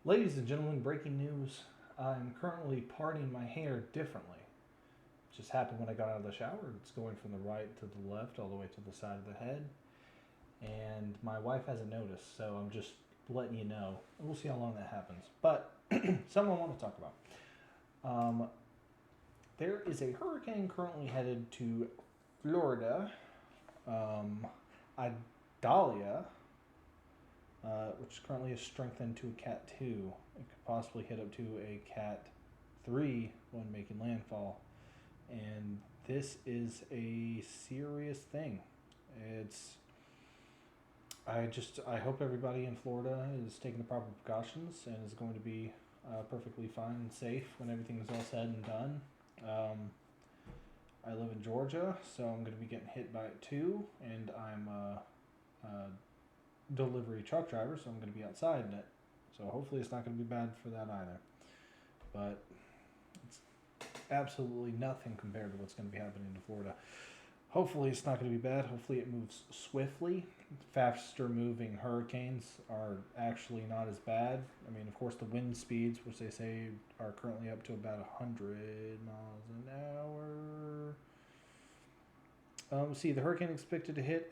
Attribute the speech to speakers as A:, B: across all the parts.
A: Ladies and gentlemen, breaking news. I'm currently parting my hair differently. It just happened when I got out of the shower. It's going from the right to the left, all the way to the side of the head. And my wife hasn't noticed, so I'm just letting you know. We'll see how long that happens. But something I want to talk about. There is a hurricane currently headed to Florida. Idalia, which currently is strengthened to a Cat 2. It could possibly hit up to a Cat 3 when making landfall. And this is a serious thing. It's I hope everybody in Florida is taking the proper precautions and is going to be perfectly fine and safe when everything is all said and done. I live in Georgia, so I'm going to be getting hit by it too, and I'm a delivery truck driver, so I'm going to be outside in it. So hopefully it's not going to be bad for that either. But it's absolutely nothing compared to what's going to be happening in Florida. Hopefully it's not going to be bad. Hopefully it moves swiftly. Faster moving hurricanes are actually not as bad. I mean, of course, the wind speeds, which they say are currently up to about 100 miles an hour. The hurricane expected to hit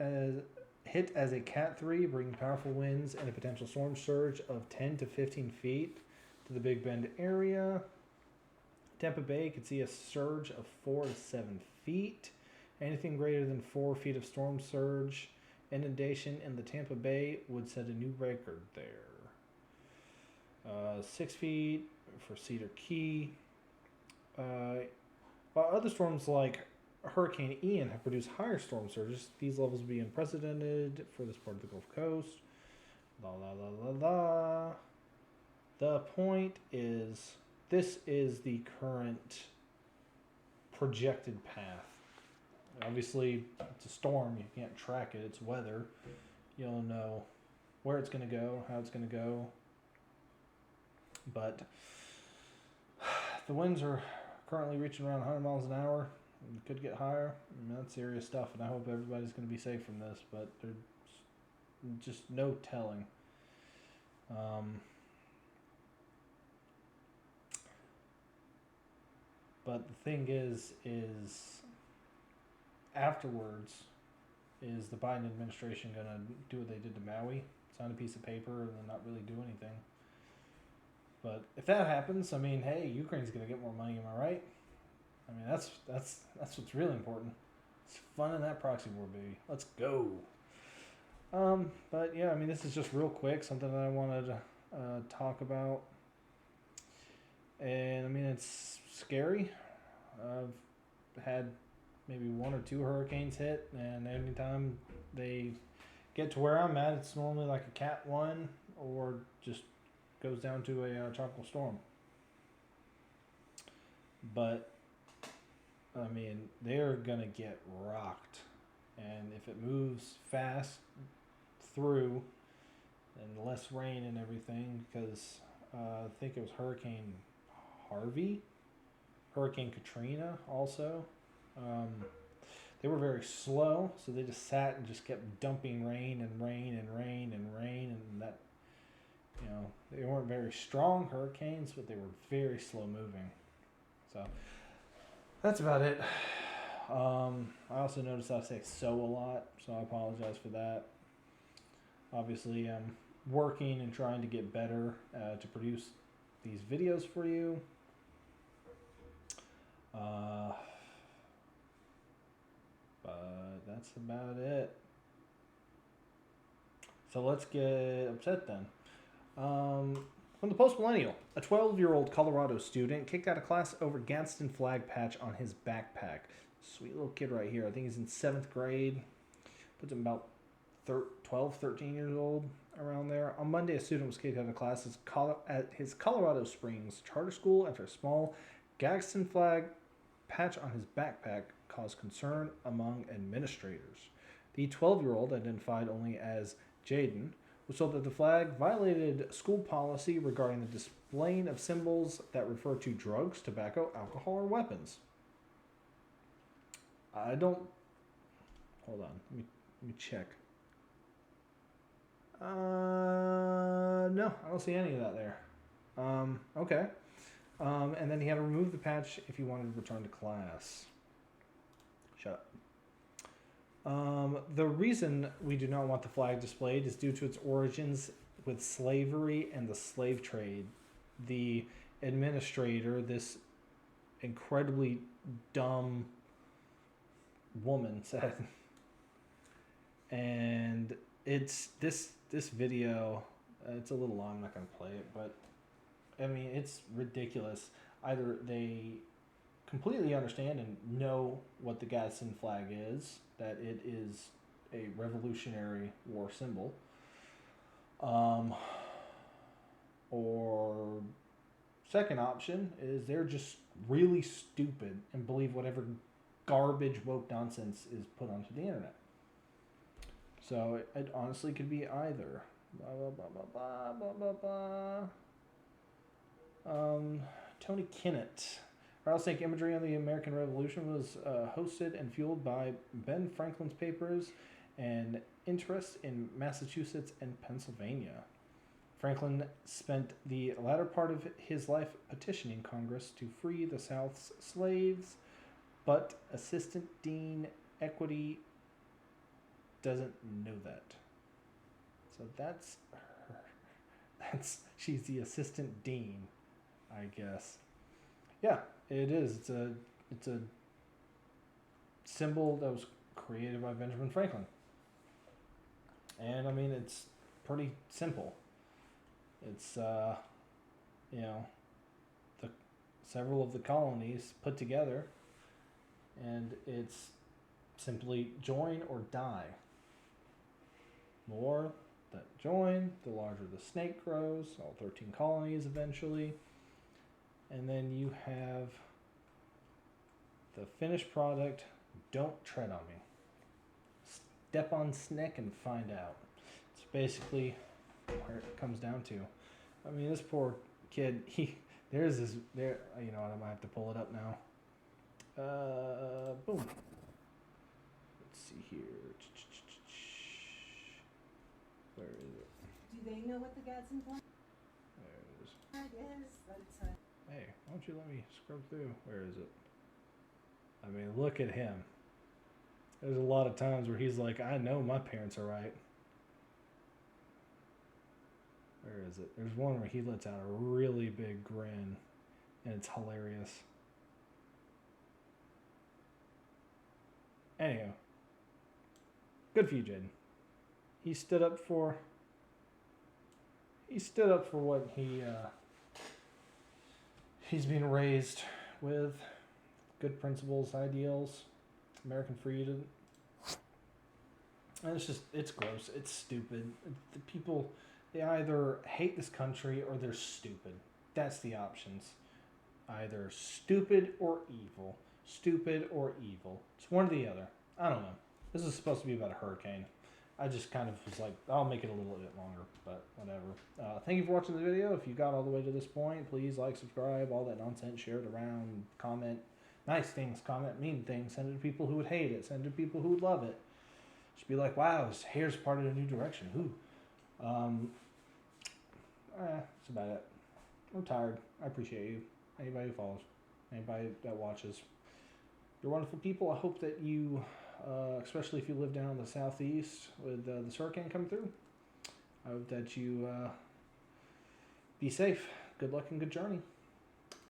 A: as a Cat 3, bringing powerful winds and a potential storm surge of 10 to 15 feet to the Big Bend area. Tampa Bay could see a surge of 4 to 7 feet. Anything greater than 4 feet of storm surge inundation in the Tampa Bay would set a new record there. 6 feet for Cedar Key. While other storms like Hurricane Ian have produced higher storm surges, these levels would be unprecedented for this part of the Gulf Coast. La la la la la. The point is, this is the current projected path. Obviously, it's a storm. You can't track it. It's weather. You don't know where it's going to go, how it's going to go. But the winds are currently reaching around 100 miles an hour. It could get higher. I mean, that's serious stuff, and I hope everybody's going to be safe from this, but there's just no telling. But the thing is afterwards, is the Biden administration going to do what they did to Maui? Sign a piece of paper and then not really do anything? But if that happens, I mean, hey, Ukraine's going to get more money, am I right? I mean, that's what's really important. It's fun in that proxy war, baby. Let's go. But yeah, I mean, this is just real quick, something that I wanted to talk about. And I mean, it's scary. I've had maybe 1 or 2 hurricanes hit, and every time they get to where I'm at, it's normally like a Cat 1 or just goes down to a tropical storm. But I mean, they're gonna get rocked, and if it moves fast through, and less rain and everything, because I think it was Hurricane Harvey, Hurricane Katrina also. They were very slow, so they just sat and just kept dumping rain and rain and rain and rain, and that, they weren't very strong hurricanes, but they were very slow moving. So that's about it. I also noticed I say so a lot, so I apologize for that. Obviously, I'm working and trying to get better to produce these videos for you. But that's about it. So let's get upset then. From the Post Millennial, a 12-year-old Colorado student kicked out of class over Gadsden flag patch on his backpack. Sweet little kid right here. I think he's in 7th grade. Puts him about 12, 13 years old, around there. On Monday, a student was kicked out of class at his Colorado Springs charter school after a small Gadsden flag patch on his backpack caused concern among administrators. The 12-year-old, identified only as Jaden, was told that the flag violated school policy regarding the displaying of symbols that refer to drugs, tobacco, alcohol, or weapons. I don't... Hold on. Let me check. No, I don't see any of that there. Okay. And then he had to remove the patch if he wanted to return to class. Shut up. The reason we do not want the flag displayed is due to its origins with slavery and the slave trade. The administrator, this incredibly dumb woman, said, and it's this video. It's a little long. I'm not gonna play it, but I mean it's ridiculous. Either they completely understand and know what the Gadsden flag is, that it is a Revolutionary War symbol, or second option is they're just really stupid and believe whatever garbage woke nonsense is put onto the internet. So it honestly could be either. Blah, blah, blah, blah, blah, blah, blah. Tony Kinnett. Rattlesnake imagery on the American Revolution was hosted and fueled by Ben Franklin's papers and interest in Massachusetts and Pennsylvania. Franklin spent the latter part of his life petitioning Congress to free the South's slaves, but Assistant Dean Equity doesn't know that. So that's her. She's the Assistant Dean, I guess. Yeah, it is. It's a symbol that was created by Benjamin Franklin. And I mean it's pretty simple. It's several of the colonies put together, and it's simply join or die. More that join, the larger the snake grows, all 13 colonies eventually. And then you have the finished product, don't tread on me. Step on snek and find out. It's basically where it comes down to. I mean, this poor kid, you know what, I might have to pull it up now. Boom. Let's see here. Where is it?
B: Do they know what the Gadsden flag is?
A: Hey, why don't you let me scrub through? Where is it? I mean, look at him. There's a lot of times where he's like, I know my parents are right. Where is it? There's one where he lets out a really big grin, and it's hilarious. Anyhow, good for you, Jaden. He stood up for what he's being raised with, good principles, ideals, American freedom. And it's gross. It's stupid. The people, they either hate this country or they're stupid. That's the options. Either stupid or evil. Stupid or evil. It's one or the other. I don't know. This is supposed to be about a hurricane. I just kind of was like, I'll make it a little bit longer, but whatever. Thank you for watching the video. If you got all the way to this point, please like, subscribe, all that nonsense, share it around, comment nice things, comment mean things, send it to people who would hate it, send it to people who would love it. Just be like, wow, his hair's parted a new direction. Who? That's about it. I'm tired. I appreciate you. Anybody who follows, anybody that watches. You're wonderful people. I hope that you, especially if you live down in the southeast with this hurricane coming through, I hope that you be safe. Good luck and good journey.